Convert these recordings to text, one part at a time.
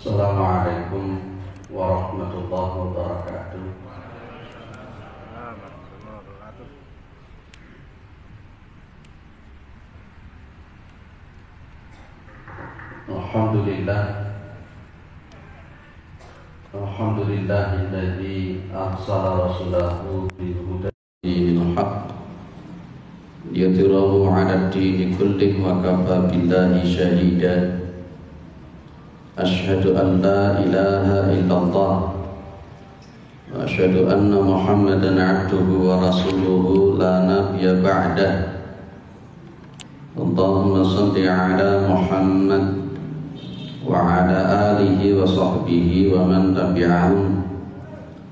Assalamualaikum warahmatullahi wabarakatuh. Alhamdulillah, alhamdulillahilladzi arsala rasulahu bil huda dinil haqq liyudhhirahu 'ala ad-dini kullihi wa kafa billahi shahida. Asyhadu an la ilaha illallah wa asyhadu anna Muhammadan 'abduhu wa rasuluhu la nabiyya ba'dah. Allahumma shalli 'ala Muhammad wa 'ala alihi wa sahbihi wa man tabi'ahum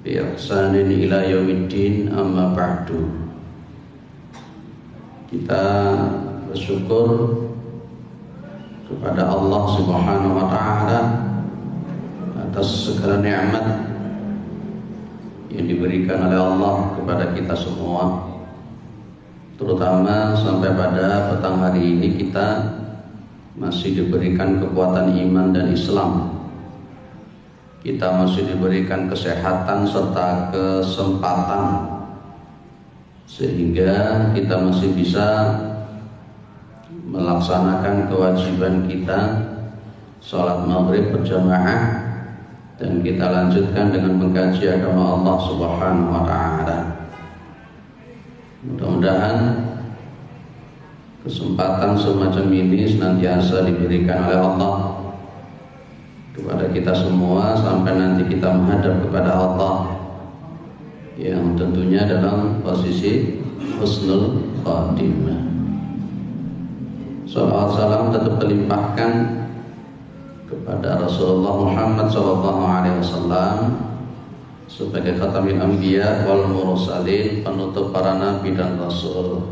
bi ihsanin ila yaumiddin, amma ba'du. Kita bersyukur kepada Allah Subhanahu wa taala atas segala nikmat yang diberikan oleh Allah kepada kita semua, terutama sampai pada petang hari ini kita masih diberikan kekuatan iman dan Islam. Kita masih diberikan kesehatan serta kesempatan sehingga kita masih bisa melaksanakan kewajiban kita sholat maghrib berjamaah, dan kita lanjutkan dengan mengkaji agama Allah Subhanahu wa taala. Mudah-mudahan kesempatan semacam ini senantiasa diberikan oleh Allah kepada kita semua sampai nanti kita menghadap kepada Allah yang tentunya dalam posisi husnul khatimah. Salawat salam tetap terlimpahkan kepada Rasulullah Muhammad SAW sebagai khatamil anbiya wal mursalin, penutup para nabi dan rasul,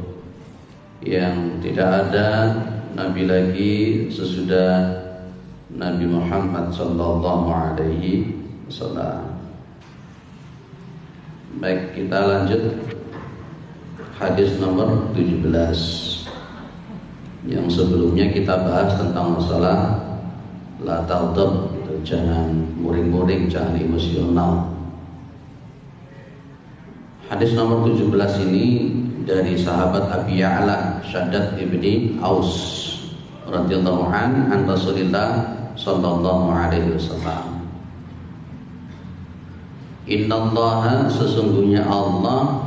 yang tidak ada nabi lagi sesudah Nabi Muhammad SAW. Baik, kita lanjut hadis nomor 17. Yang sebelumnya kita bahas tentang masalah la taghdab, jangan muring-muring, jangan emosional. Hadis nomor 17 ini dari sahabat Abi Ya'la Shaddad ibni Aus radhiyallahu an Rasulillah sallallahu alaihi wasallam. Innallaha, sesungguhnya Allah,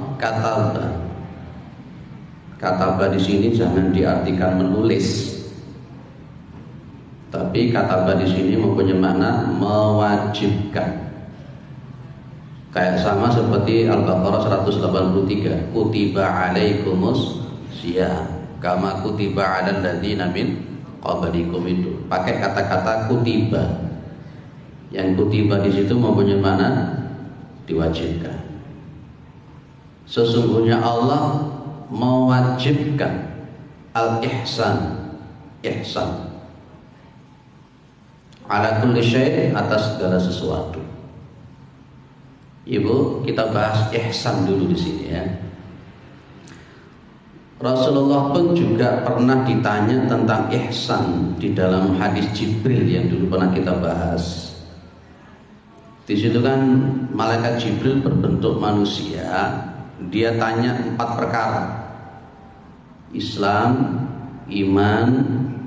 kataba di sini jangan diartikan menulis, tapi kataba di sini mempunyai makna mewajibkan. Kayak sama seperti Al-Baqarah 183, kutiba alaikumus syiyam kama kutiba 'alal ladzina min qablikum, itu pakai kata-kata kutiba. Yang kutiba di situ mempunyai makna diwajibkan. Sesungguhnya Allah mewajibkan al-ihsan, ihsan ala kulli syai', atas segala sesuatu. Ibu, kita bahas ihsan dulu di sini ya. Rasulullah pun juga pernah ditanya tentang ihsan di dalam hadis Jibril yang dulu pernah kita bahas. Di situ kan malaikat Jibril berbentuk manusia. Dia tanya 4 perkara: Islam, iman,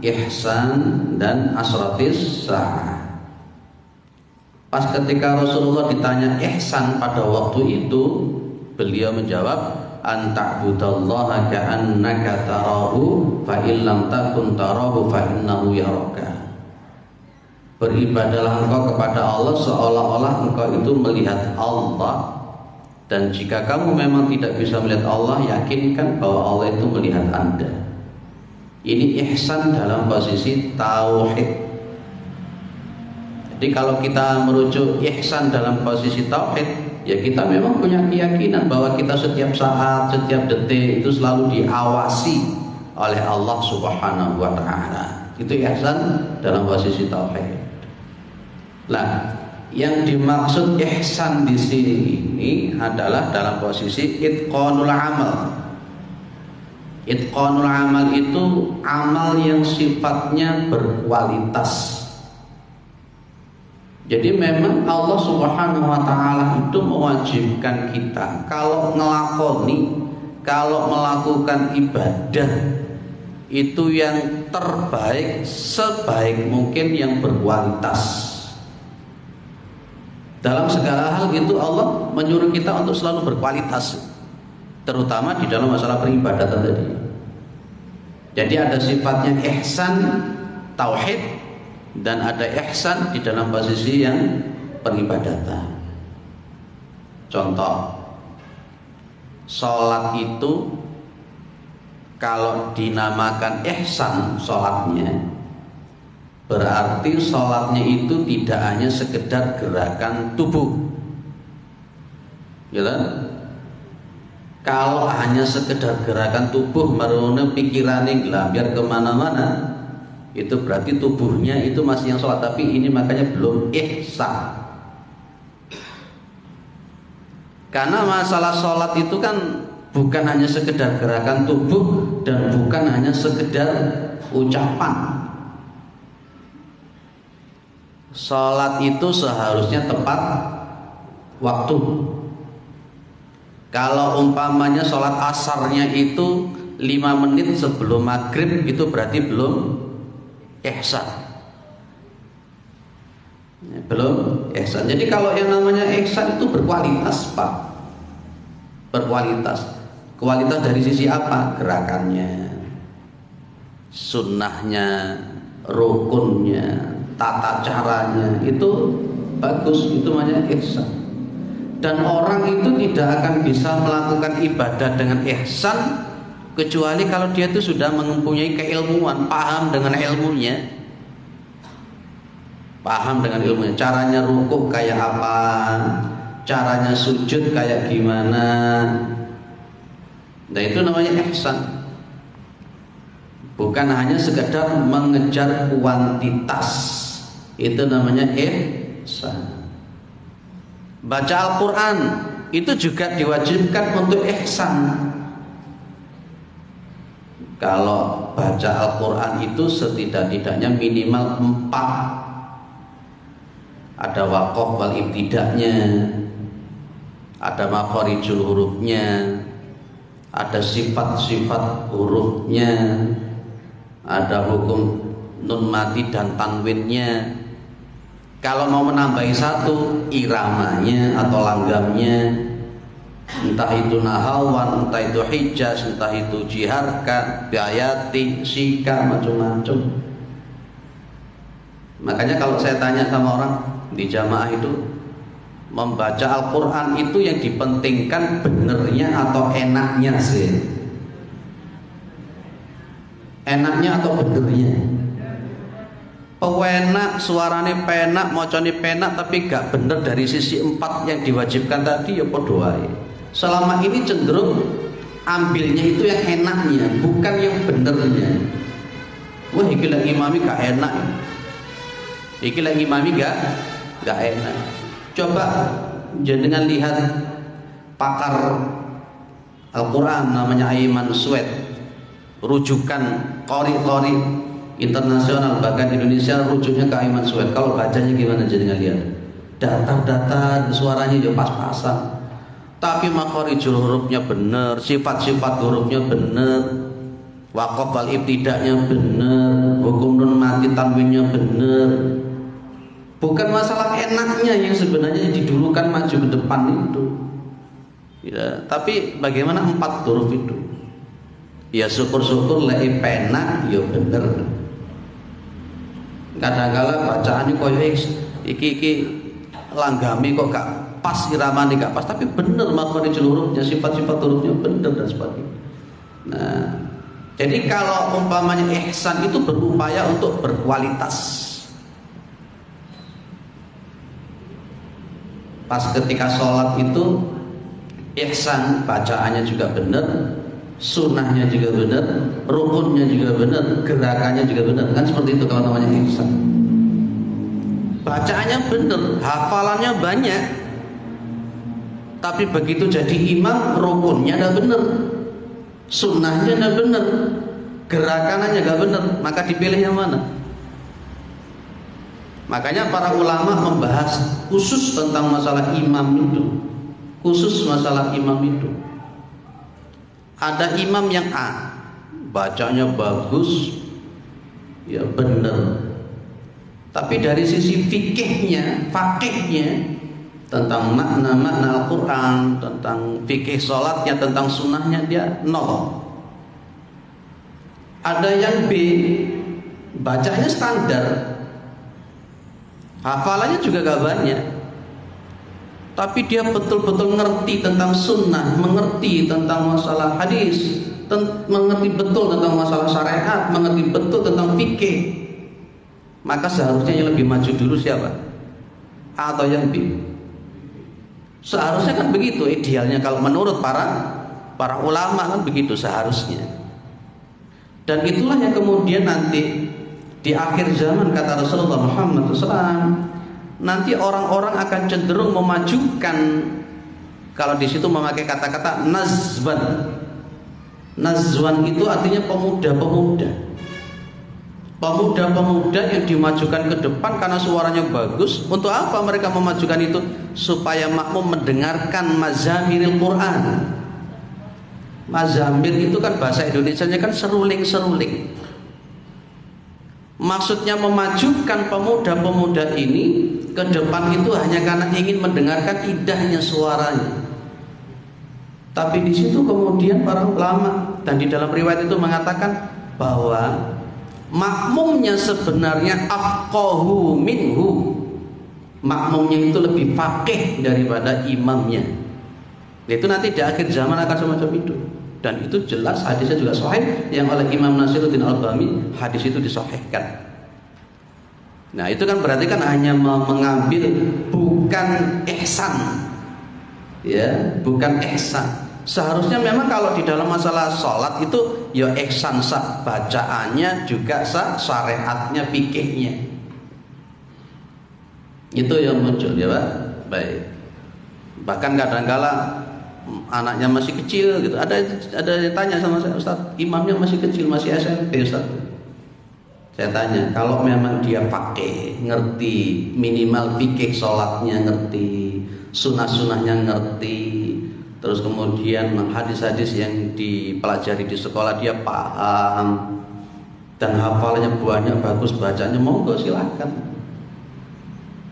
ihsan, dan asratis sa'ah. Pas ketika Rasulullah ditanya ihsan pada waktu itu, beliau menjawab, anta'budallaha ka'annaka tarahu fa illam takun tarahu fa innahu yaraka. Beribadalah engkau kepada Allah seolah-olah engkau itu melihat Allah, dan jika kamu memang tidak bisa melihat Allah, yakinkan bahwa Allah itu melihat Anda. Ini ihsan dalam posisi tauhid. Jadi kalau kita merujuk ihsan dalam posisi tauhid, ya kita memang punya keyakinan bahwa kita setiap saat, setiap detik itu selalu diawasi oleh Allah Subhanahu wa taala. Itu ihsan dalam posisi tauhid. Nah, yang dimaksud ihsan di sini ini adalah dalam posisi itqanul amal. Itqanul amal itu amal yang sifatnya berkualitas. Jadi memang Allah Subhanahu wa taala itu mewajibkan kita kalau melakukan ibadah itu yang terbaik, sebaik mungkin, yang berkualitas. Dalam segala hal gitu Allah menyuruh kita untuk selalu berkualitas, terutama di dalam masalah peribadatan tadi. Jadi ada sifatnya ihsan tauhid dan ada ihsan di dalam posisi yang peribadatan. Contoh, sholat itu kalau dinamakan ihsan sholatnya, berarti sholatnya itu tidak hanya sekedar gerakan tubuh, ya kan? Kalau hanya sekedar gerakan tubuh, merune pikirannya biar kemana-mana, itu berarti tubuhnya itu masih yang sholat, tapi ini makanya belum ihsan. Karena masalah sholat itu kan bukan hanya sekedar gerakan tubuh dan bukan hanya sekedar ucapan. Sholat itu seharusnya tepat waktu. Kalau umpamanya sholat asarnya itu 5 menit sebelum maghrib, itu berarti belum ihsan. Belum ihsan. Jadi kalau yang namanya ihsan itu berkualitas, Pak. Berkualitas. Kualitas dari sisi apa? Gerakannya, sunnahnya, rukunnya, tata caranya, itu bagus, itu namanya ihsan. Dan orang itu tidak akan bisa melakukan ibadah dengan ihsan kecuali kalau dia itu sudah mempunyai keilmuan, paham dengan ilmunya, caranya rukuk kayak apa, caranya sujud kayak gimana. Nah itu namanya ihsan. Bukan hanya sekedar mengejar kuantitas, itu namanya ihsan. Baca Al-Quran itu juga diwajibkan untuk ihsan. Kalau baca Al-Quran itu setidak-tidaknya minimal 4. Ada waqaf wal ibtida'nya, ada makharijul hurufnya, ada sifat-sifat hurufnya, ada hukum nun mati dan tanwinnya. Kalau mau menambahi 1, iramanya atau langgamnya, entah itu nahawan, entah itu hijaz, entah itu jiharka, biayati, sika, macam-macam. Makanya kalau saya tanya sama orang di jamaah itu, membaca Al-Quran itu yang dipentingkan benernya atau enaknya sih? Enaknya atau benernya? Pewenak, suarane penak, mocone penak, tapi gak bener dari sisi 4 yang diwajibkan tadi, ya podo wae. Selama ini cenderung ambilnya itu yang enaknya, bukan yang benernya. Wah, iki lagi imami gak enak. Iki lagi imami gak enak. Coba jenengan lihat pakar Al-Quran namanya Aiman Sued, rujukan qori-qori internasional, bahkan Indonesia rujuknya ke Aiman Sued. Kalau bacanya gimana jenengan lihat? Datar-datar, suaranya juga pas-pasan, tapi makharijul hurufnya bener, sifat-sifat hurufnya bener, waqaf wal ibtida'nya bener, hukum nun mati tanwinnya bener. Bukan masalah enaknya yang sebenarnya didulukan maju ke depan itu, ya, tapi bagaimana 4 huruf itu. Ya syukur-syukur lek penak ya bener. Kadang-kala bacaannya koyo iki langgami kok gak pas, iramane gak pas, tapi bener makharijul hurufnya, sifat-sifat hurufnya bener dan sebagainya. Nah, jadi kalau umpamanya ihsan itu berupaya untuk berkualitas. Pas ketika sholat itu ihsan, bacaannya juga benar, sunnahnya juga benar, rukunnya juga benar, gerakannya juga benar. Kan seperti itu kalau namanya ihsan. Bacaannya benar, hafalannya banyak, tapi begitu jadi imam, rukunnya tidak benar, sunnahnya tidak benar, gerakannya tidak benar, maka dipilih yang mana? Makanya para ulama membahas khusus tentang masalah imam itu. Khusus masalah imam itu. Ada imam yang A, bacanya bagus, ya benar. Tapi dari sisi fakihnya tentang makna-makna Al-Quran, tentang fikih sholatnya, tentang sunnahnya dia nol. Ada yang B, bacanya standar, hafalannya juga gak banyak, tapi dia betul-betul ngerti tentang sunnah, mengerti tentang masalah hadis, mengerti betul tentang masalah syariat, mengerti betul tentang fikih. Maka seharusnya yang lebih maju dulu siapa? A atau yang B? Seharusnya kan begitu idealnya, kalau menurut para ulama kan begitu seharusnya. Dan itulah yang kemudian nanti di akhir zaman kata Rasulullah Muhammad SAW, nanti orang-orang akan cenderung memajukan, kalau di situ memakai kata-kata nazwan. Nazwan itu artinya pemuda-pemuda. Pemuda-pemuda yang dimajukan ke depan karena suaranya bagus. Untuk apa mereka memajukan itu? Supaya makmum mendengarkan mazamiril Quran. Mazamir itu kan bahasa Indonesianya kan seruling-seruling. Maksudnya memajukan pemuda-pemuda ini ke depan itu hanya karena ingin mendengarkan indahnya suaranya. Tapi di situ kemudian para ulama dan di dalam riwayat itu mengatakan bahwa makmumnya sebenarnya afqahu minhu. Makmumnya itu lebih faqih daripada imamnya. Itu nanti di akhir zaman akan semacam itu. Dan itu jelas hadisnya juga sahih, yang oleh Imam Nasiruddin Albani hadis itu disahihkan. Nah itu kan berarti kan hanya mengambil bukan ihsan, ya bukan ihsan. Seharusnya memang kalau di dalam masalah sholat itu ya ihsan sah, bacaannya juga sah, syariatnya, fikihnya. Itu yang muncul ya Pak. Baik. Bahkan kadang-kala anaknya masih kecil gitu, ada yang tanya sama saya, Ustaz, imamnya masih kecil, masih SMP Ustaz. Saya tanya, kalau memang dia faqih, ngerti minimal fikih sholatnya, ngerti sunnah-sunnahnya, ngerti, terus kemudian hadis-hadis yang dipelajari di sekolah dia paham, dan hafalnya banyak, bagus bacanya, monggo silakan.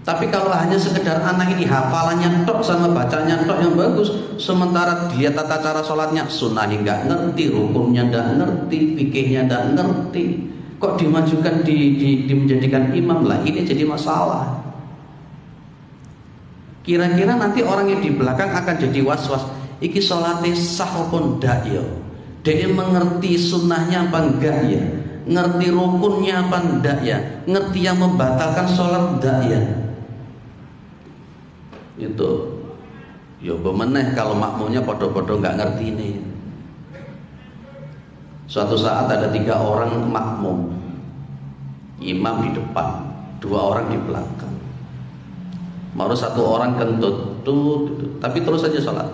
Tapi kalau hanya sekedar anak ini hafalannya tok sama bacanya tok yang bagus, sementara dia tata cara sholatnya sunnahnya nggak ngerti, rukunnya nggak ngerti, fikihnya nggak ngerti, kok dimajukan menjadikan imam lah, ini jadi masalah. Kira-kira nanti orang yang di belakang akan jadi was-was, iki sholatnya sah apa ndak ya? Dia mengerti sunnahnya apa enggak ya? Ngerti rukunnya apa enggak ya? Ngerti yang membatalkan sholat enggak ya? Itu ya bemeneh kalau makmumnya podo-podo nggak ngerti ini. Suatu saat ada 3 orang makmum, imam di depan, 2 orang di belakang. Baru 1 orang kentut, tapi terus saja sholat.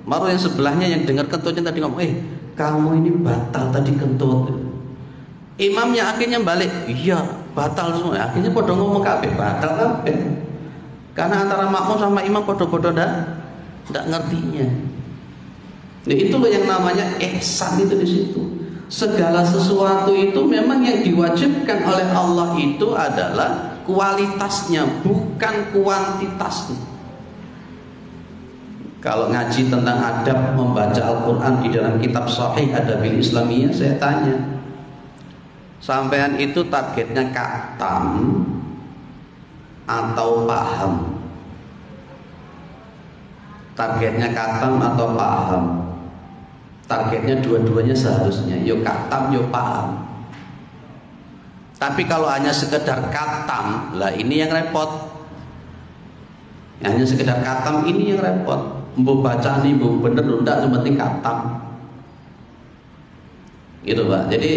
Baru yang sebelahnya yang dengar kentutnya tadi ngomong, kamu ini batal tadi kentut. Imamnya akhirnya balik, iya batal semua. Akhirnya podo ngomong kabeh batal kabeh. Karena antara makmum sama imam podo-podo ndak ngertinya. Nah, itu loh yang namanya ihsan itu di situ. Segala sesuatu itu memang yang diwajibkan oleh Allah itu adalah kualitasnya, bukan kuantitasnya. Kalau ngaji tentang adab membaca Al-Quran di dalam kitab Sahih Adabil Islamiyah, saya tanya, sampean itu targetnya khatam atau paham? Targetnya khatam atau paham? Targetnya dua-duanya seharusnya, yo khatam yo paham. Tapi kalau hanya sekedar khatam, lah ini yang repot. Hanya sekedar khatam ini yang repot. Mbok baca nih, mbok bener ndak, yang penting khatam. Gitu Pak. Jadi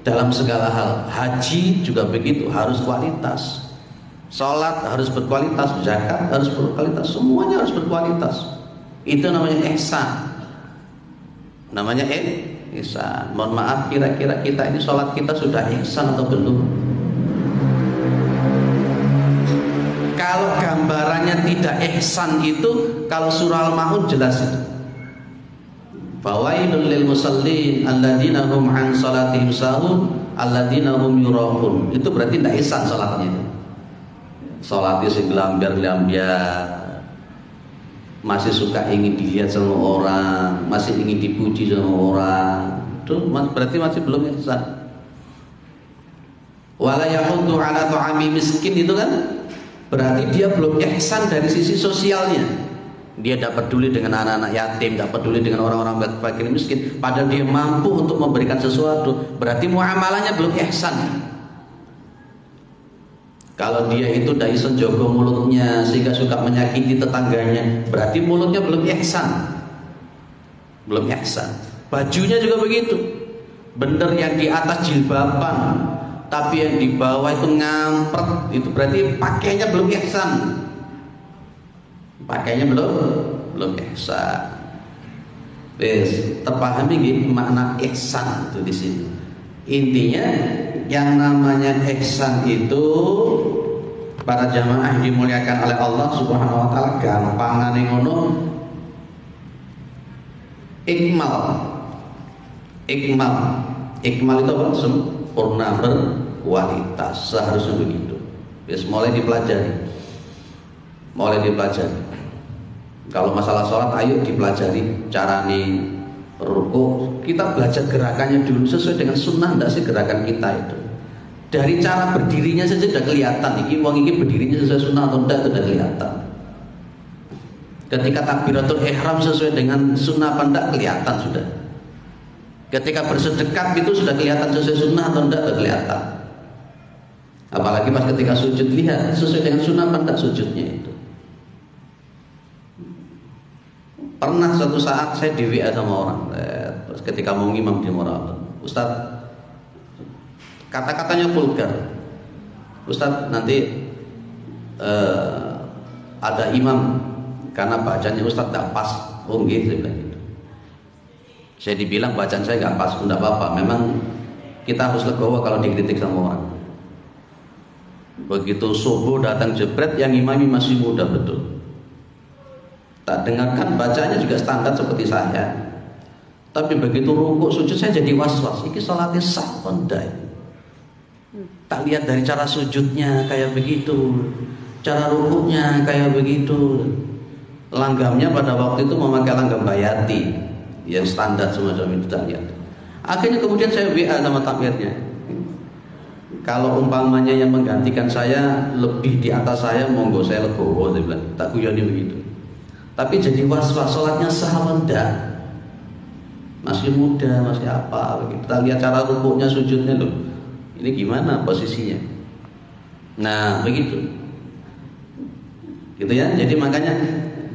dalam segala hal, haji juga begitu, harus kualitas. Sholat harus berkualitas, zakat harus berkualitas, semuanya harus berkualitas. Itu namanya ihsan. Namanya ihsan. Mohon maaf, kira-kira kita ini sholat kita sudah ihsan atau belum? ihsan itu kalau surah Al-Maun jelas itu. Fawailul lil musallin alladzina hum an salatihim sahun alladzina hum yurahun. Itu berarti tidak ihsan salatnya itu. Salatnya sing lambiar-lambiar, masih suka ingin dilihat sama orang, masih ingin dipuji sama orang, itu berarti masih belum ihsan. Wala yahuddu ala ta'ami miskin, itu kan berarti dia belum ihsan dari sisi sosialnya. Dia tidak peduli dengan anak-anak yatim, tidak peduli dengan orang-orang fakir miskin, padahal dia mampu untuk memberikan sesuatu. Berarti muamalahnya belum ihsan. Kalau dia itu tidak bisa jaga mulutnya sehingga suka menyakiti tetangganya, berarti mulutnya belum ihsan. Belum ihsan. Bajunya juga begitu. Bener yang di atas jilbaban, tapi yang di bawah itu ngampret, itu berarti pakainya belum ihsan. Pakainya belum ihsan. Wes, terpahami nggih makna ihsan itu di sini. Intinya yang namanya ihsan itu para jamaah dimuliakan oleh Allah Subhanahu wa taala, gampangane ngono. Ikmal itu apa? Sempurna, berkualitas, seharusnya begitu. Wes, mulai dipelajari. Kalau masalah sholat, ayo dipelajari carane ruku. Kita belajar gerakannya dulu sesuai dengan sunnah, enggak sih gerakan kita itu. Dari cara berdirinya saja sudah kelihatan. Ini berdirinya sesuai sunnah atau enggak, itu sudah kelihatan. Ketika takbiratul ihram sesuai dengan sunnah apa enggak, kelihatan sudah. Ketika bersedekap itu sudah kelihatan sesuai sunnah atau enggak, sudah kelihatan. Apalagi pas ketika sujud, lihat sesuai dengan sunnah apa enggak sujudnya itu. Pernah suatu saat saya di WA sama orang, terus ketika mau ngimam di Moral, Ustaz, kata-katanya vulgar. Ustaz, nanti ada imam karena bacanya Ustaz tidak pas. Oh gitu, saya bilang gitu. Saya dibilang bacaan saya nggak pas, enggak apa-apa. Memang kita harus legowo kalau dikritik sama orang. Begitu subuh datang jebret, yang imami masih muda betul. Tak dengarkan bacanya juga standar seperti saya. Tapi begitu rukuk sujud saya jadi was-was. Ini sholatnya sah pendai. Tak lihat dari cara sujudnya kayak begitu, cara rukuknya kayak begitu. Langgamnya pada waktu itu memakai langgam bayati yang standar semacam itu, tak lihat. Akhirnya kemudian saya WA sama takmirnya. Kalau umpamanya yang menggantikan saya lebih di atas saya, monggo saya legowo, saya bilang. Tak guyoni begitu. Tapi jadi was-was, sholatnya sah enggak? Masih muda, masih apa begitu. Kita lihat cara rukuknya, sujudnya loh. Ini gimana posisinya? Nah, begitu. Gitu ya. Jadi makanya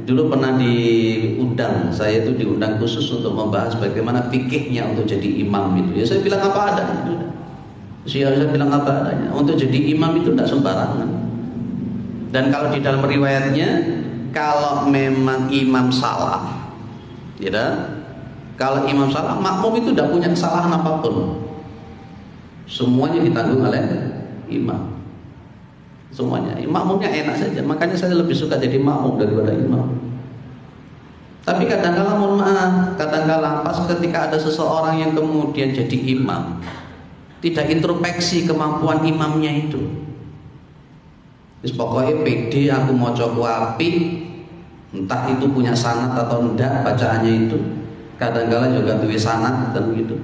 dulu pernah diundang, saya itu diundang khusus untuk membahas bagaimana fikihnya untuk jadi imam itu. Ya saya bilang apa adanya. Saya bilang apa adanya. Untuk jadi imam itu tidak sembarangan. Dan kalau di dalam riwayatnya, kalau memang imam salah, ya, kalau imam salah, makmum itu tidak punya kesalahan apapun. Semuanya ditanggung oleh imam. Semuanya. Makmumnya enak saja. Makanya saya lebih suka jadi makmum daripada imam. Tapi kadang-kala, mohon maaf, kadang-kala pas ketika ada seseorang yang kemudian jadi imam, tidak introspeksi kemampuan imamnya itu. Pokoknya pede aku mau coba api, entah itu punya sanad atau enggak bacaannya itu. Kadang-kala juga tulis sanad dan begitu.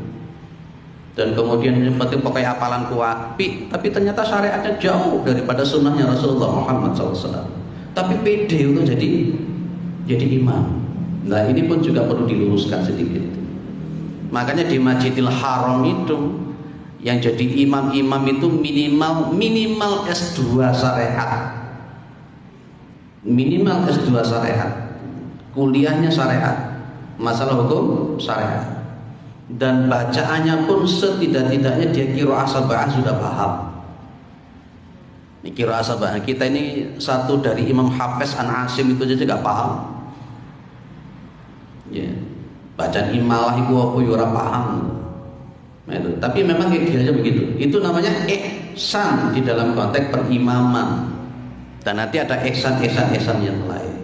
Dan kemudian seperti pokoknya hafalanku api, tapi ternyata syariatnya jauh daripada sunnahnya Rasulullah Muhammad SAW. Tapi pede untuk jadi imam. Nah ini pun juga perlu diluruskan sedikit. Makanya di Masjidil Haram itu yang jadi imam-imam itu minimal S2 syariat. Minimal S2 syariat. Kuliahnya syariat. Masalah hukum syariat. Dan bacaannya pun setidak-tidaknya dia qiraah sab'ah sudah paham. Ini qiraah sab'ah. Kita ini satu dari Imam Hafiz An Asim itu saja enggak paham. Ya. Bacaan imalah itu apa ya ora paham. Nah, itu. Tapi memang idealnya begitu. Itu namanya ihsan di dalam konteks perimaman. Dan nanti ada ihsan yang lain.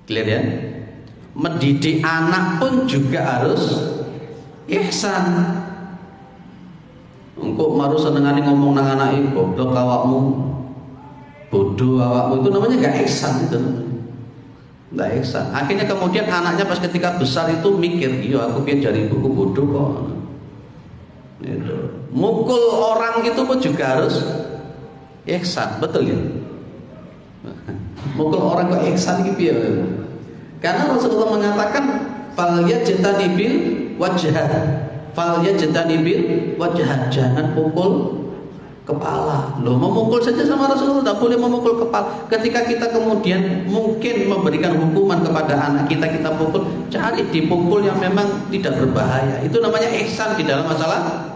Clear ya? Mendidik anak pun juga harus ihsan. Engkau maru senengane ngomong nang anake goblok awakmu, bodoh awakmu, itu namanya gak ihsan itu. Gak ihsan. Akhirnya kemudian anaknya pas ketika besar itu mikir, iya aku biar dari ibuku bodoh kok. Itu. Mukul orang itu pun juga harus ihsan, betul ya? Mukul orang kok ihsan gitu ya? Karena Rasulullah mengatakan fal yajtanibil wajah, fal yajtanibil wajah, jangan pukul kepala. Loh, memukul saja sama Rasulullah tidak boleh memukul kepala. Ketika kita kemudian mungkin memberikan hukuman kepada anak kita, kita pukul, cari dipukul yang memang tidak berbahaya. Itu namanya ihsan di dalam masalah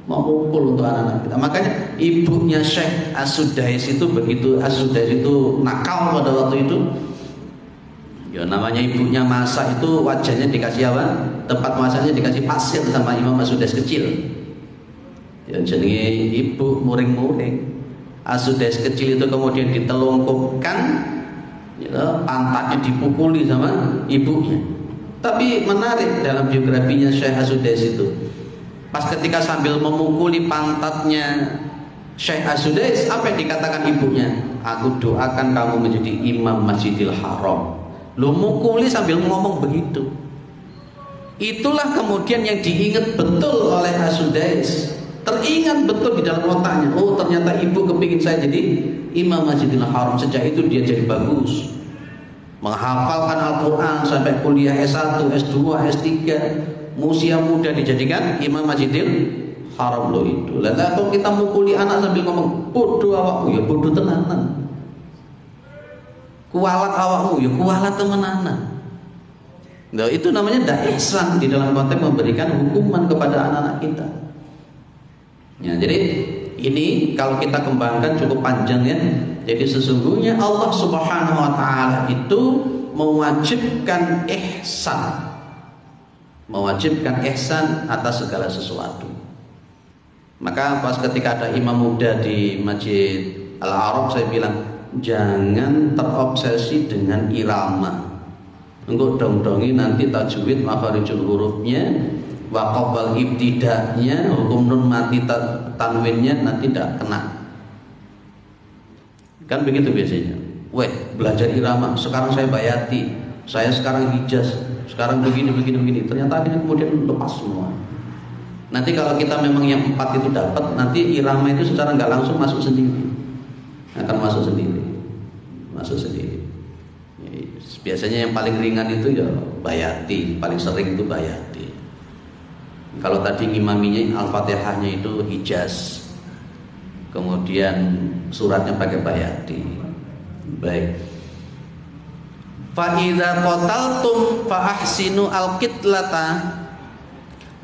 memukul untuk anak-anak kita. Makanya ibunya Syekh As-Sudais itu begitu, As-Sudais itu nakal pada waktu itu. Ya namanya ibunya masak itu wajahnya dikasih apa? Tempat masaknya dikasih pasir sama Imam As-Sudais kecil. Ya jenenge ibu muring-muring. As-Sudais kecil itu kemudian ditelungkupkan, ya, pantatnya dipukuli sama ibunya. Tapi menarik dalam biografinya Syekh As-Sudais itu, pas ketika sambil memukuli pantatnya Syekh As-Sudais, apa yang dikatakan ibunya? Aku doakan kamu menjadi imam Masjidil Haram. Lo mukuli sambil ngomong begitu. Itulah kemudian yang diingat betul oleh As-Sudais. Teringat betul di dalam otaknya. Oh ternyata ibu kepingin saya jadi imam Masjidil Haram. Sejak itu dia jadi bagus, menghafalkan Al-Quran sampai kuliah S1, S2, S3. Usia muda dijadikan imam Masjidil Haram lo itu. Lalu kalau kita mukuli anak sambil ngomong bodoh awakmu, ya bodoh tenanan. Kualat awakmu, ya kualat temenanan. Nah, itu namanya dak ihsan di dalam konteks memberikan hukuman kepada anak-anak kita. Ya, jadi ini kalau kita kembangkan cukup panjang ya. Jadi sesungguhnya Allah Subhanahu wa taala itu mewajibkan ihsan. Mewajibkan ihsan atas segala sesuatu. Maka pas ketika ada imam muda di Masjid Al-Arab, saya bilang jangan terobsesi dengan irama. Engkau dong-dongi nanti tajwid makharijul hurufnya, waqafal ibtida'nya, hukum nun mati tanwinnya nanti tidak kena. Kan begitu biasanya. Weh, belajar irama, sekarang saya bayati, saya sekarang hijaz, sekarang begini. Ternyata akhirnya kemudian lepas semua. Nanti kalau kita memang yang 4 itu dapat, nanti irama itu secara nggak langsung masuk sendiri. Akan masuk sendiri. Biasanya yang paling ringan itu ya bayati, paling sering itu bayati. Kalau tadi ngimaminya Al-Fatihahnya itu hijaz, kemudian suratnya pakai bayati. Baik. Fa idza qataltum fa ahsinu al-qitlata,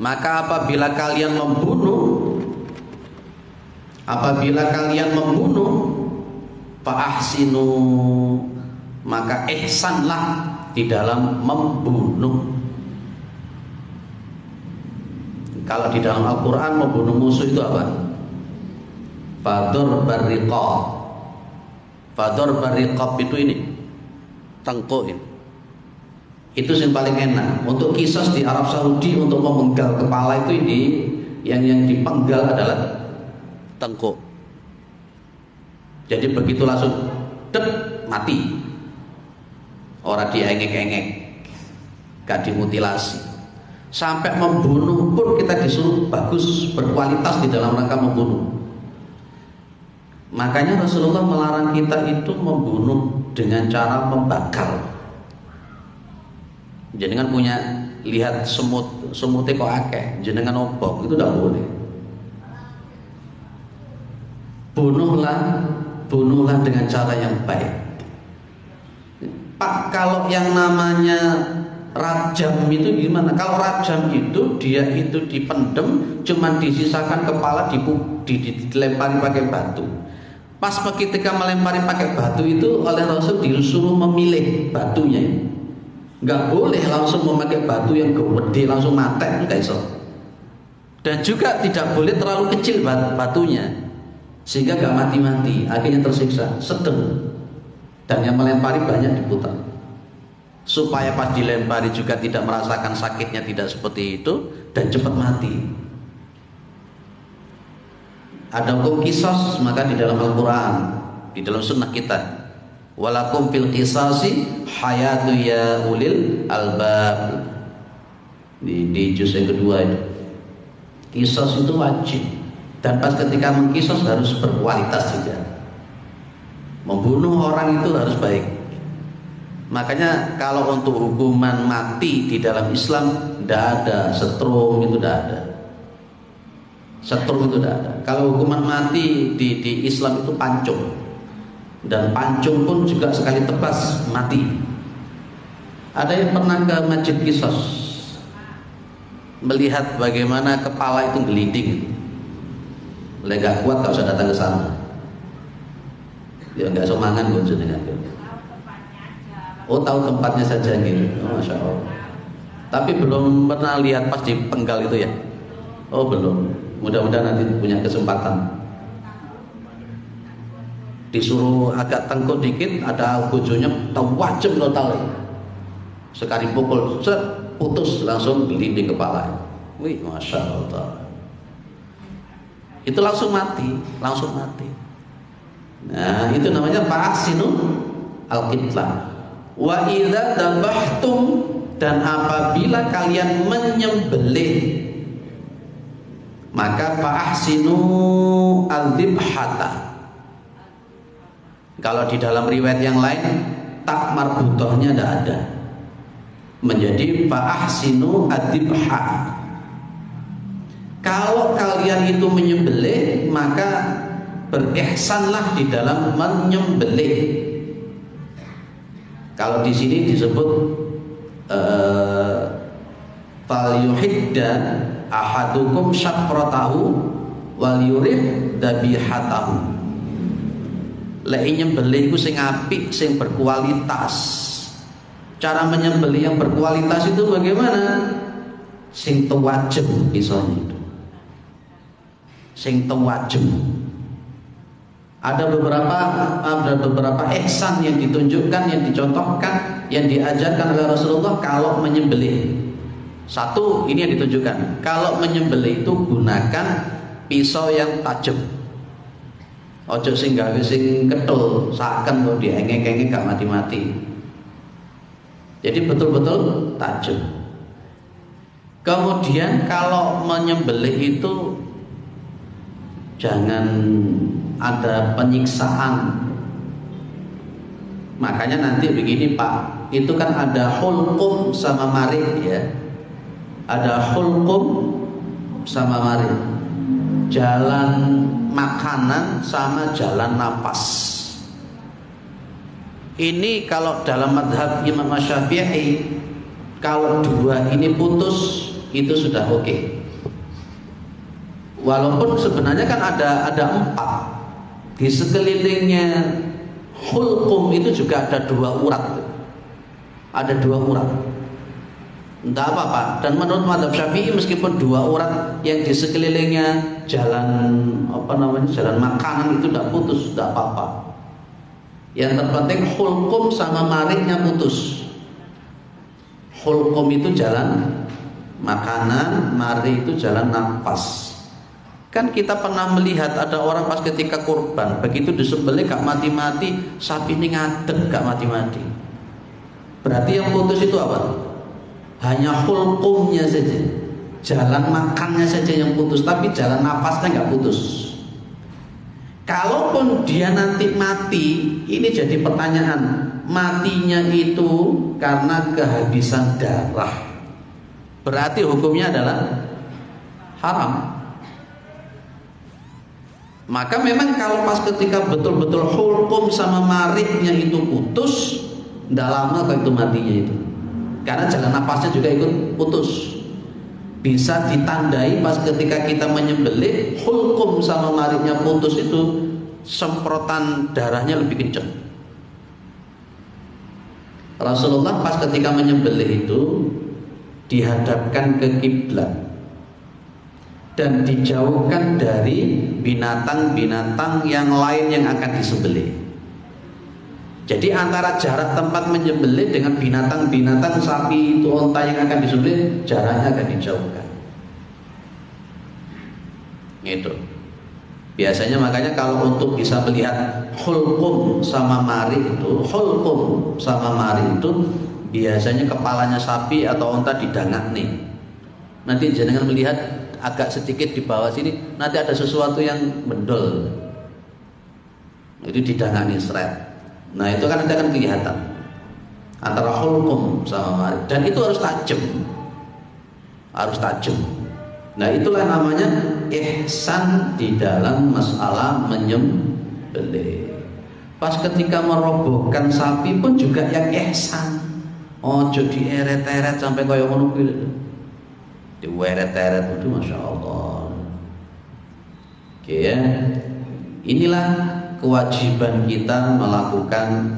maka apabila kalian membunuh fa ahsinu, maka ihsanlah di dalam membunuh. Kalau di dalam Al-Quran membunuh musuh itu apa? Fador bariqab itu ini tengkoin. Itu yang paling enak. Untuk kisah di Arab Saudi untuk memenggal kepala itu ini yang dipenggal adalah tengkuk. Jadi begitu langsung mati. Orang diengek-engek, gak dimutilasi. Sampai membunuh pun kita disuruh bagus, berkualitas di dalam rangka membunuh. Makanya Rasulullah melarang kita itu membunuh dengan cara membakar. Jenengan punya lihat semutnya kok akeh, jenengan obok, itu tidak boleh. Bunuhlah dengan cara yang baik. Pak, kalau yang namanya rajam itu gimana? Kalau rajam itu dia itu dipendem, cuman disisakan kepala dilempari pakai batu. Pas ketika melempari pakai batu itu oleh Rasul disuruh memilih batunya. Nggak boleh langsung memakai batu yang gede langsung mati, nggak iso. Dan juga tidak boleh terlalu kecil batunya sehingga nggak mati-mati, akhirnya tersiksa, sedang. Dan yang melempari banyak diputar. supaya pas dilempari juga tidak merasakan sakitnya, tidak seperti itu, dan cepat mati. Ada hukum qisas maka di dalam Al-Quran, di dalam sunnah kita, walakum fil qisasi hayatu ya ulil albab, di juz yang kedua itu. Qisas itu wajib, dan pas ketika mengqisas harus berkualitas juga. Membunuh orang itu harus baik. Makanya kalau untuk hukuman mati di dalam Islam tidak ada, setrum itu tidak ada. Setrum itu tidak ada. Kalau hukuman mati di Islam itu pancung, dan pancung pun juga sekali tebas mati. Ada yang pernah ke Masjid Qisas melihat bagaimana kepala itu gelinding? Mulai gak kuat, gak usah datang ke sana. Ya nggak semangat gue dengan itu. Oh, tahu tempatnya saja gitu. Oh, Masya Allah. Tapi belum pernah lihat pas di penggal itu ya. Oh, belum. Mudah-mudahan nanti punya kesempatan. Disuruh agak tengkuk dikit, ada bojonya tawajem total. Sekali pukul, set, putus langsung gelinding kepala. Wih, Masya Allah. Itu langsung mati, langsung mati. Nah, itu namanya fa'ahsinu al-qitlah. Wa idza dabahtum, dan apabila kalian menyembelih, maka fa'ahsinu al-dibhata. Kalau di dalam riwayat yang lain tak marbutohnya tidak ada, menjadi fa'ahsinu ad-dibha. Kalau kalian itu menyembelih, maka berihsanlah di dalam menyembelih. Kalau di sini disebut falyuhidda ahadukum syafratahu wal yurih dabihatahu. Lek nyembelih iku sing apik, sing berkualitas. Cara menyembelih yang berkualitas itu bagaimana? Sing tuwajem isonya itu. Sing tuwajem. Ada beberapa ihsan yang ditunjukkan, yang dicontohkan, yang diajarkan oleh Rasulullah kalau menyembelih. Satu, ini yang ditunjukkan. Kalau menyembelih itu gunakan pisau yang tajam. Ojo sing gawe sing ketul, saken kok diengek-engek gak mati-mati. Jadi betul-betul tajam. Kemudian kalau menyembelih itu jangan ada penyiksaan. Makanya nanti begini Pak, itu kan ada hulqum sama marid ya. Ada hulqum sama marid, jalan makanan sama jalan nafas. Ini kalau dalam madhab Imam Syafi'i, kalau dua ini putus itu sudah oke. Walaupun sebenarnya kan ada 4. Di sekelilingnya hulqum itu juga ada 2 urat. Ada 2 urat. Entah apa-apa. Dan menurut madhab Syafi'i meskipun 2 urat yang di sekelilingnya jalan jalan makanan itu tidak putus, tidak apa-apa. Yang terpenting hulqum sama maridnya putus. Hulqum itu jalan makanan, marid itu jalan nafas. Kan kita pernah melihat ada orang pas ketika kurban, begitu disembelih gak mati-mati, sapi ini ngadeg gak mati-mati. Berarti yang putus itu apa? Hanya hulqumnya saja, jalan makannya saja yang putus, tapi jalan nafasnya gak putus. Kalaupun dia nanti mati, ini jadi pertanyaan, matinya itu karena kehabisan darah, berarti hukumnya adalah haram. Maka memang kalau pas ketika betul-betul hulqum sama maridnya itu putus, tidak lama kok itu matinya itu, karena jalan nafasnya juga ikut putus. Bisa ditandai pas ketika kita menyembelih, hulqum sama maridnya putus itu, semprotan darahnya lebih kencang. Rasulullah pas ketika menyembelih itu dihadapkan ke kiblat dan dijauhkan dari binatang-binatang yang lain yang akan disembelih. Jadi antara jarak tempat menyembelih dengan binatang-binatang sapi itu onta yang akan disembelih, jaraknya akan dijauhkan. Gitu. Biasanya makanya kalau untuk bisa melihat hulqum sama mari itu, biasanya kepalanya sapi atau onta didangak nih. Nanti jenengan melihat agak sedikit di bawah sini, nanti ada sesuatu yang mendol. Itu didangak nih seret. Nah itu kan nanti akan kelihatan antara hulqum sama mari, dan itu harus tajam. Nah itulah namanya ihsan di dalam masalah menyembelih. Pas ketika merobohkan sapi pun juga yang ihsan. Ojo dieret-eret sampai kaya ngono kuwi. Diweret-eret itu Masya Allah. Oke ya. Inilah kewajiban kita melakukan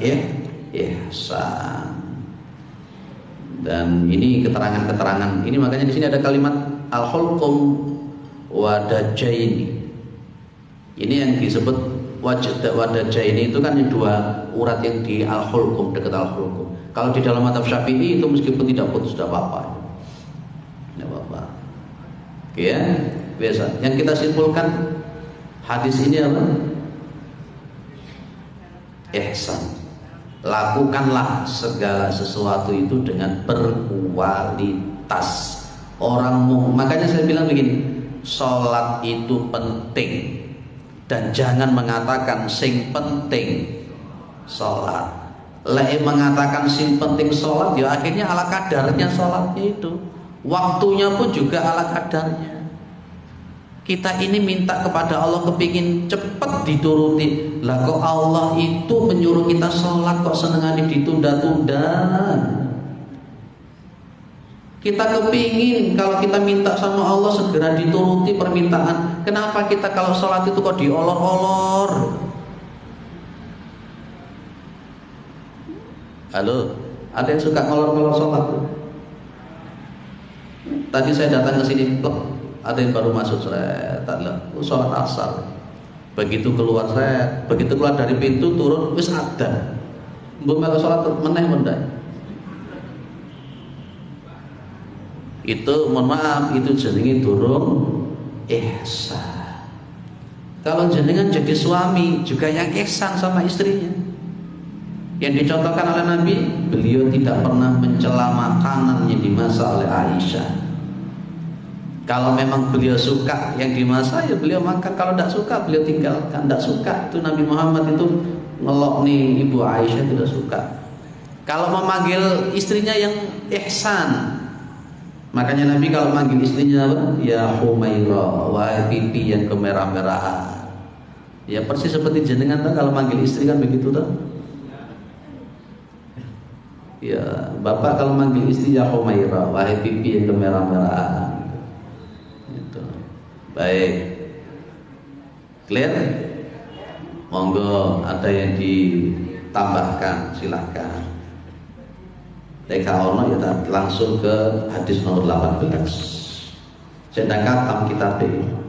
ihsan. Dan ini keterangan-keterangan. Ini makanya di sini ada kalimat al-hulqum wadajaini. Ini yang disebut wadajaini itu kan dua urat yang di al-hulqum, dekat al-hulqum. Kalau di dalam mazhab Syafi'i itu meskipun tidak putus tidak apa-apa. Tidak apa-apa. Oke ya, biasa. Yang kita simpulkan hadis ini apa? Ihsan. Lakukanlah segala sesuatu itu dengan berkualitas. Makanya saya bilang begini, sholat itu penting, dan jangan mengatakan sing penting sholat. Lek mengatakan sing penting sholat, ya akhirnya ala kadarnya sholatnya itu. Waktunya pun juga ala kadarnya. Kita ini minta kepada Allah kepingin cepat dituruti. Lah kok Allah itu menyuruh kita sholat kok senengane ditunda-tunda. Kita kepingin kalau kita minta sama Allah segera dituruti permintaan. Kenapa kita kalau sholat itu kok diolor-olor? Halo, ada yang suka ngolor-ngolor sholat? Tadi saya datang ke sini, ada yang baru masuk, saya sholat asar. Begitu keluar dari pintu turun, wis ada. Mbok melu sholat meneh mendai. Itu mohon maaf, itu jenenge durung ihsan. Kalau jenengan jadi suami juga yang ihsan sama istrinya. Yang dicontohkan oleh Nabi, beliau tidak pernah mencela makanan yang dimasak oleh Aisyah. Kalau memang beliau suka yang dimasak, ya beliau makan. Kalau tidak suka, beliau tinggalkan. Tidak suka, itu Nabi Muhammad itu ngelok nih Ibu Aisyah, tidak suka. Kalau memanggil istrinya yang ihsan, makanya Nabi kalau manggil istrinya apa? Ya Humaira, wahai pipi yang kemerah-merahan. Ya persis seperti jenengan tuh kalau manggil istri kan begitu tuh. Ya bapak kalau manggil istri ya Humaira, wahai pipi yang kemerah-merahan. Gitu. Baik, clear? Monggo ada yang ditambahkan, silahkan. TK ono ya langsung ke hadis nomor 18. Sedangkan tam kitab ini.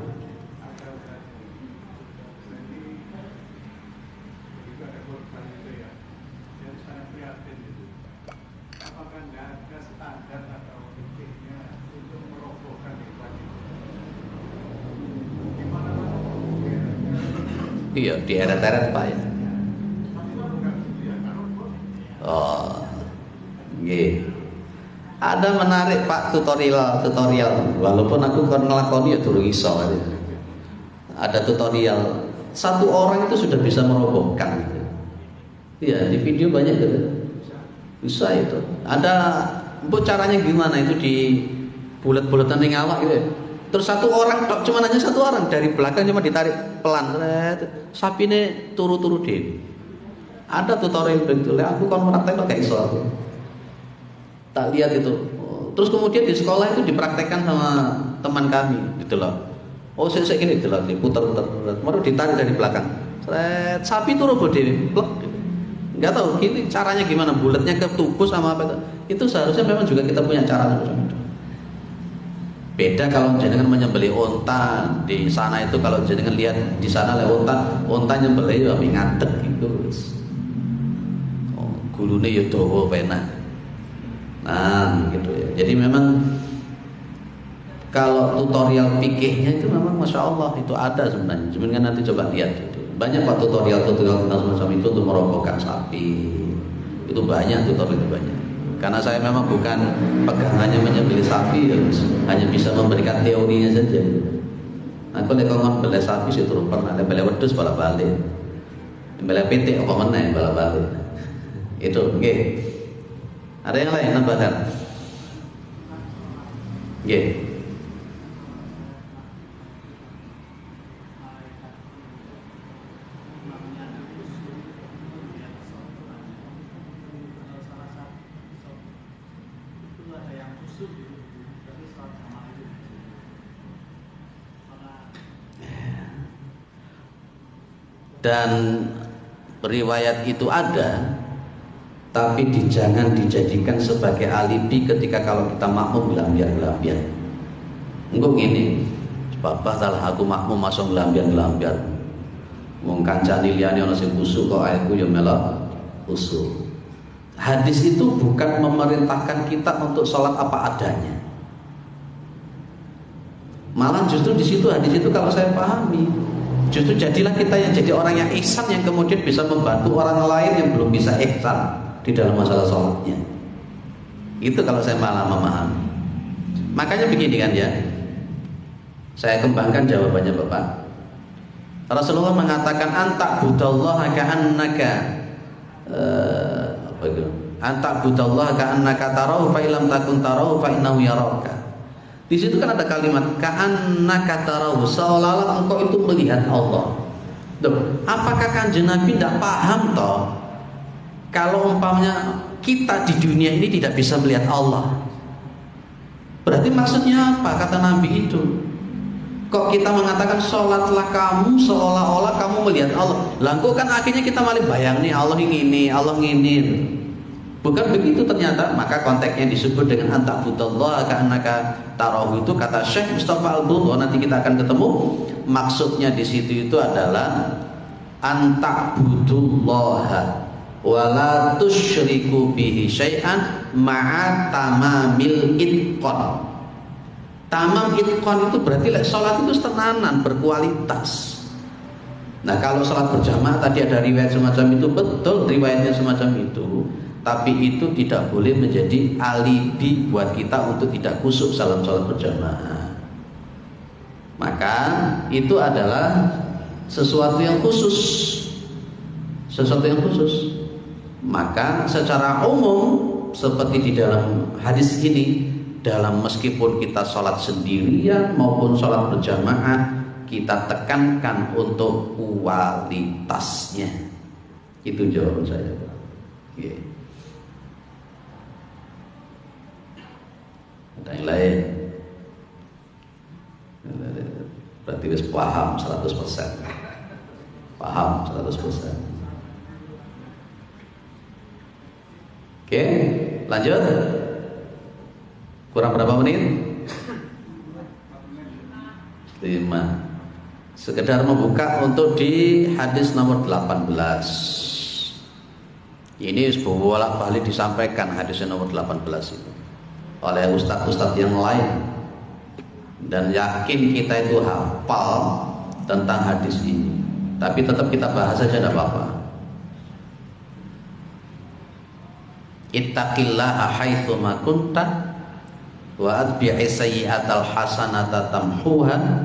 Iya, dieret-eret Pak ya. Oh. Nggih. Ada menarik Pak tutorial. Walaupun aku kon nglakoni ya durung iso. Ada tutorial. Satu orang itu sudah bisa merobohkan. Iya, di video banyak gitu. Bisa itu. Ada caranya gimana itu di bulet-buletan ning awak gitu. Terus satu orang, cuma hanya satu orang dari belakang cuma ditarik pelan. Sapine turu-turu dhewe. Ada tutorial begitu. Aku kon praktek kayak iso aku. Tak lihat itu. Terus kemudian di sekolah itu dipraktekkan sama teman kami gitu loh. Oh saya gini gitu loh, diputar-putar, baru ditarik dari belakang. Sapi turu bodi, nggak tahu gitu caranya gimana, bulatnya ke tubuh sama apa itu. Itu seharusnya memang juga kita punya cara semacam itu. Beda kalau jenengan menyembelih onta di sana itu, kalau jenengan lihat di sana lewat onta nyembelih ya ngadeg gitu. gulune ya dawa penak. Nah, gitu ya. Jadi memang kalau tutorial fikihnya itu memang Masya Allah itu ada sebenarnya. Cuman kan nanti coba lihat itu. Banyak kok tutorial tentang semacam itu untuk merobohkan sapi. Itu banyak tutorial itu banyak. Karena saya memang bukan pegangannya menyembelih sapi, ya, hanya bisa memberikan teorinya saja. Nah, kalau ngomong beli sapi itu pernah, beli wedhus bala balik, beli PT apa mana bala balik. Itu, oke. Ada yang lain nambahkan? Oke. Dan riwayat itu ada, tapi jangan dijadikan sebagai alibi ketika kalau kita makmum gelambiar-gelambiar. Engko ngene, bapak salah aku makmum masuk gelambiar-gelambiar. Wong kancane liyane ana sing khusuk kok aku ya melok khusuk. Hadis itu bukan memerintahkan kita untuk sholat apa adanya. Malah justru di situ hadis itu kalau saya pahami, justru jadilah kita yang jadi orang yang ihsan, yang kemudian bisa membantu orang lain yang belum bisa ihsan di dalam masalah sholatnya. Itu kalau saya malah memahami. Makanya begini kan ya, saya kembangkan jawabannya Bapak. Rasulullah mengatakan anta budallaha ka'annaka anta budallaha ka'annaka tarahu fa illam takun tarahu fa innahu yaraka. Di situ kan ada kalimat ka'annaka tarahu, seolah-olah engkau itu melihat Allah. Duh, apakah Kanjeng Nabi tidak paham toh kalau umpamanya kita di dunia ini tidak bisa melihat Allah? Berarti maksudnya apa kata Nabi itu? Kok kita mengatakan sholatlah kamu seolah-olah kamu melihat Allah? Lah kok kan akhirnya kita malah bayang nih Allah ini, Allah ini. Bukan begitu ternyata. Maka konteksnya disebut dengan antakbudallah ka'annaka tarahu, itu kata Syekh Mustafa Al-Budha, nanti kita akan ketemu. Maksudnya di situ itu adalah antakbudullaha wala tusyriku bihi syai'an ma'a tamamil itqan. Tamam itqan itu berarti sholat itu tenanan, berkualitas. Nah kalau sholat berjamaah tadi ada riwayat semacam itu, betul riwayatnya semacam itu, tapi itu tidak boleh menjadi alibi buat kita untuk tidak khusyuk dalam sholat berjamaah. Maka itu adalah sesuatu yang khusus, sesuatu yang khusus. Maka secara umum seperti di dalam hadis ini, dalam meskipun kita sholat sendirian maupun sholat berjamaah, kita tekankan untuk kualitasnya. Itu jawaban saya. Okay. Ada yang lain? Berarti wis paham 100%. Paham 100%. Oke, lanjut. Kurang berapa menit? 5. Sekedar membuka untuk di hadis nomor 18. Ini bolak-balik disampaikan hadisnya nomor 18 itu oleh ustadz-ustadz yang lain, dan yakin kita itu hafal tentang hadis ini, tapi tetap kita bahas saja, tidak apa-apa. Ittaqillaha haitsu ma kunta wa atbi'i sayyi'atal hasanata tamhuha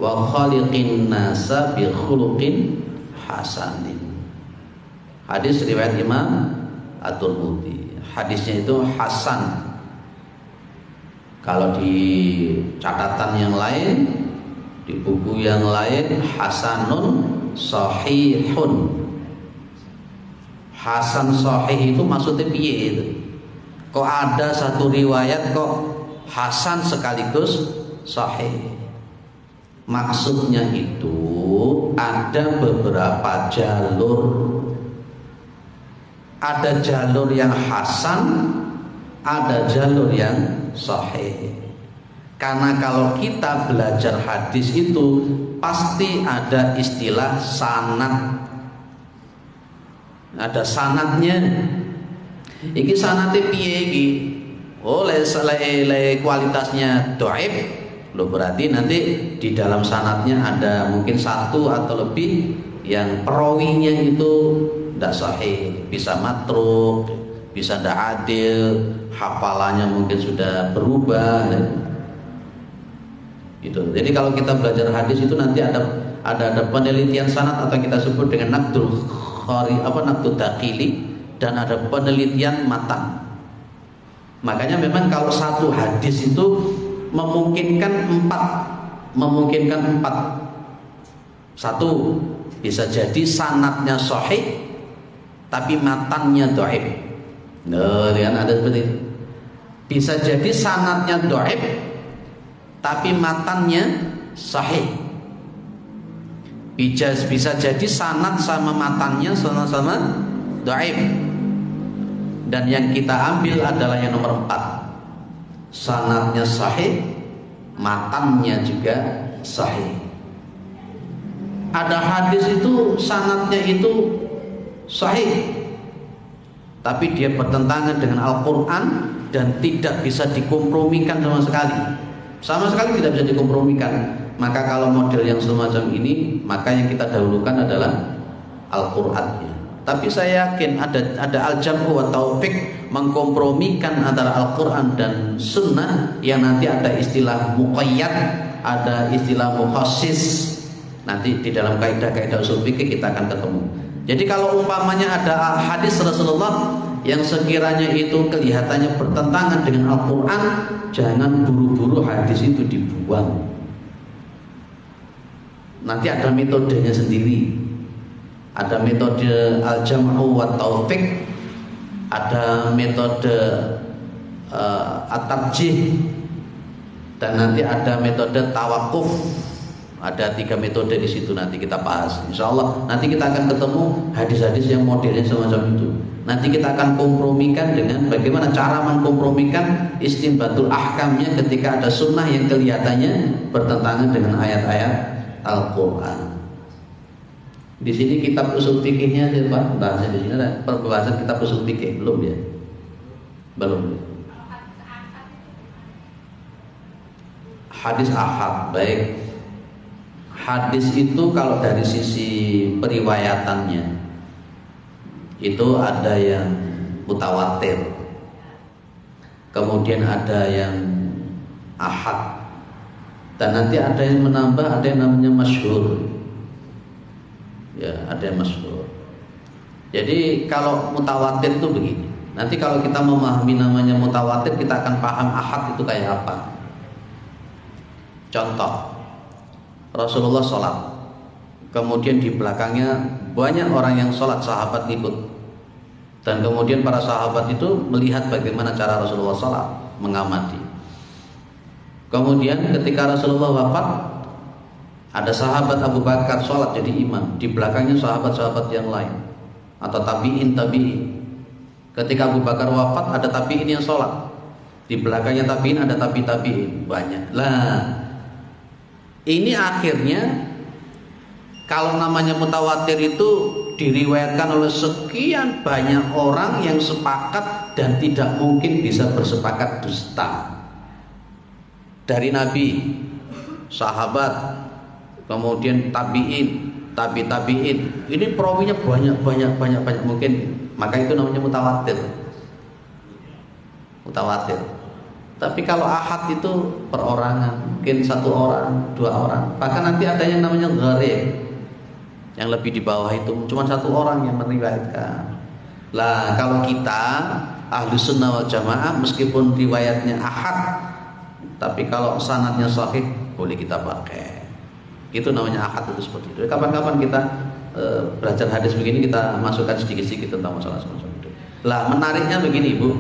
wa khaliqin nasa bi khuluqin hasanin. Hadis riwayat Imam At-Tirmidzi. Hadisnya itu hasan. Kalau di catatan yang lain, di buku yang lain, hasanun sahihun. Hasan sahih itu maksudnya piye itu? Kok ada satu riwayat kok hasan sekaligus sahih? Maksudnya itu ada beberapa jalur. Ada jalur yang hasan, ada jalur yang sahih. Karena kalau kita belajar hadis itu pasti ada istilah sanad. Ada sanadnya. Iki sanate piye iki? Oh, le kualitasnya dhaif. Loh, berarti nanti di dalam sanatnya ada mungkin satu atau lebih yang perawinya itu tidak sahih, bisa matruk, bisa tidak adil, hafalannya mungkin sudah berubah. Gitu. Jadi kalau kita belajar hadis itu nanti ada penelitian sanad atau kita sebut dengan naqdul dakhili, dan ada penelitian matan. Makanya memang kalau satu hadis itu memungkinkan empat. Satu, bisa jadi sanadnya sahih tapi matannya dhaif. Nah, kan ada seperti itu. Bisa jadi sanadnya dhaif tapi matannya sahih. Bisa jadi sanad sama matannya sama-sama dhaif. Dan yang kita ambil adalah yang nomor 4. Sanadnya sahih, matannya juga sahih. Ada hadis itu sanadnya itu sahih, tapi dia bertentangan dengan Al-Quran dan tidak bisa dikompromikan sama sekali. Sama sekali tidak bisa dikompromikan. Maka kalau model yang semacam ini, maka yang kita dahulukan adalah Al-Qurannya. Tapi saya yakin ada al-jam'u wa taufiq, mengkompromikan antara Al-Quran dan Sunnah, yang nanti ada istilah muqayyad, ada istilah mukhassis. Nanti di dalam kaidah-kaidah usul fikih kita akan ketemu. Jadi kalau umpamanya ada hadis Rasulullah yang sekiranya itu kelihatannya bertentangan dengan Al-Quran, jangan buru-buru hadis itu dibuang. Nanti ada metodenya sendiri. Ada metode al-jam'u wa taufiq, ada metode at-tarjih, dan nanti ada metode tawakuf. Ada 3 metode di situ, nanti kita bahas. Insya Allah nanti kita akan ketemu hadis-hadis yang modelnya semacam itu. Nanti kita akan kompromikan dengan bagaimana cara mengkompromikan istinbatul ahkamnya ketika ada sunnah yang kelihatannya bertentangan dengan ayat-ayat Al-Quran. Di sini kitab usul fikihnya, Pak, bahasnya di sini ada perbahasan kitab usul fikih, belum ya? Belum. Hadis ahad, baik. Hadis itu kalau dari sisi periwayatannya itu ada yang mutawatir, kemudian ada yang ahad, dan nanti ada yang menambah, ada yang namanya masyhur. Ya, ada yang masyhur. Jadi kalau mutawatir itu begini. Nanti kalau kita memahami namanya mutawatir, kita akan paham ahad itu kayak apa. Contoh, Rasulullah sholat, kemudian di belakangnya banyak orang yang sholat, sahabat ikut, dan kemudian para sahabat itu melihat bagaimana cara Rasulullah sholat, mengamati. Kemudian ketika Rasulullah wafat, ada sahabat Abu Bakar sholat jadi imam, di belakangnya sahabat-sahabat yang lain atau tabi'in. Ketika Abu Bakar wafat, ada tabi'in yang sholat, di belakangnya tabi'in ada tabi'in, banyak. Lah, ini akhirnya kalau namanya mutawatir itu diriwayatkan oleh sekian banyak orang yang sepakat dan tidak mungkin bisa bersepakat dusta. Dari Nabi, sahabat, kemudian tabi'in, tabi'in. Ini perawinya banyak mungkin. Maka itu namanya mutawatir. Mutawatir. Tapi kalau ahad itu perorangan, mungkin 1 orang, 2 orang. Bahkan nanti ada yang namanya gharib, yang lebih di bawah itu cuma 1 orang yang meriwayatkan. Lah kalau kita ahlu sunnah wal jamaah, meskipun riwayatnya ahad, tapi kalau sanadnya sahih boleh kita pakai. Itu namanya ahad, itu seperti itu. Kapan-kapan kita belajar hadis begini, kita masukkan sedikit-sedikit tentang masalah semacam itu. Lah menariknya begini, Ibu.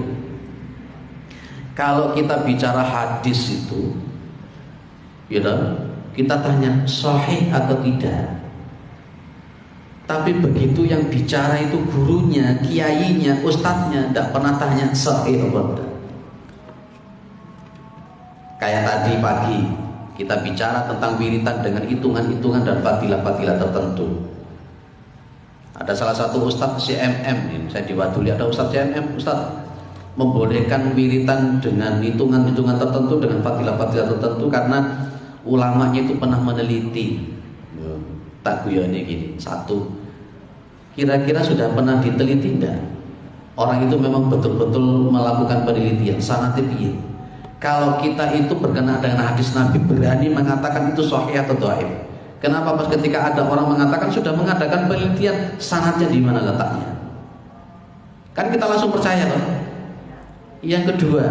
Kalau kita bicara hadis itu, ya, kita tanya sahih atau tidak. Tapi begitu yang bicara itu gurunya, kiainya, ustadznya, tidak pernah tanya sahih atau tidak. Kayak tadi pagi kita bicara tentang wiritan dengan hitungan-hitungan dan fadilah-fadilah tertentu. Ada salah satu ustadz CMM ini, saya diwaduli ada ustadz CMM, ustadz membolehkan wiritan dengan hitungan-hitungan tertentu, dengan fadilah-fadilah tertentu karena ulamanya itu pernah meneliti. Tak guyone gini, satu, kira-kira sudah pernah diteliti enggak? Orang itu memang betul-betul melakukan penelitian, sanate piye? Kalau kita itu berkenaan dengan hadis Nabi berani mengatakan itu sahih atau dhaif. Kenapa? Pas ketika ada orang mengatakan sudah mengadakan penelitian, sanadnya di mana letaknya? Kan kita langsung percaya loh. Yang kedua,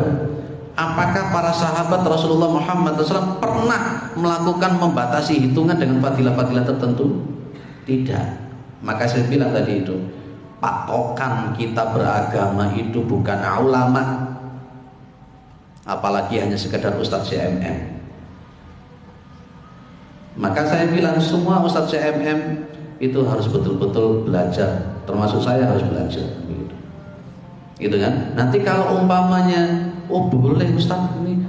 apakah para sahabat Rasulullah Muhammad SAW pernah melakukan membatasi hitungan dengan fadilah-fadilah tertentu? Tidak. Maka saya bilang tadi itu, patokan kita beragama itu bukan ulama, apalagi hanya sekedar Ustadz CMM. Maka saya bilang semua Ustadz CMM itu harus betul-betul belajar, termasuk saya harus belajar. Gitu kan? Nanti kalau umpamanya, oh boleh Ustaz ini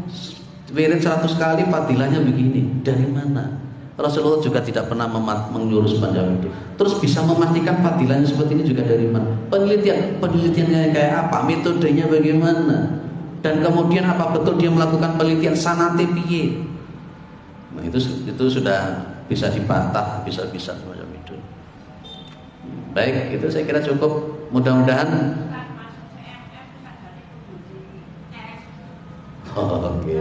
wirid 100 kali fadilahnya begini, dari mana? Rasulullah juga tidak pernah menyuruh semacam itu. Terus bisa memastikan fadilahnya seperti ini juga dari mana? Penelitiannya kayak apa? Metodenya bagaimana? Dan kemudian apa betul dia melakukan penelitian sanate piye? Nah, itu sudah bisa dibantah, bisa semacam itu. Baik, itu saya kira cukup. Mudah-mudahan. Oke.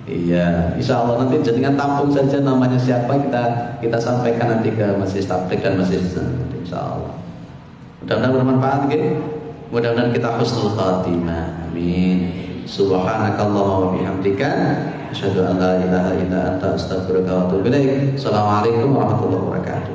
Iya, insya Allah nanti jenengan tampung saja namanya siapa, kita sampaikan nanti ke Masjid Tabligh dan Masjid insya Allah. Mudah-mudahan bermanfaat gitu. Mudah-mudahan kita husnul khatimah. Amin. Subhanakallahumma wa bihamdika asyhadu an la ilaha illa anta astaghfiruka wa atubu ilaik. Assalamualaikum warahmatullahi wabarakatuh.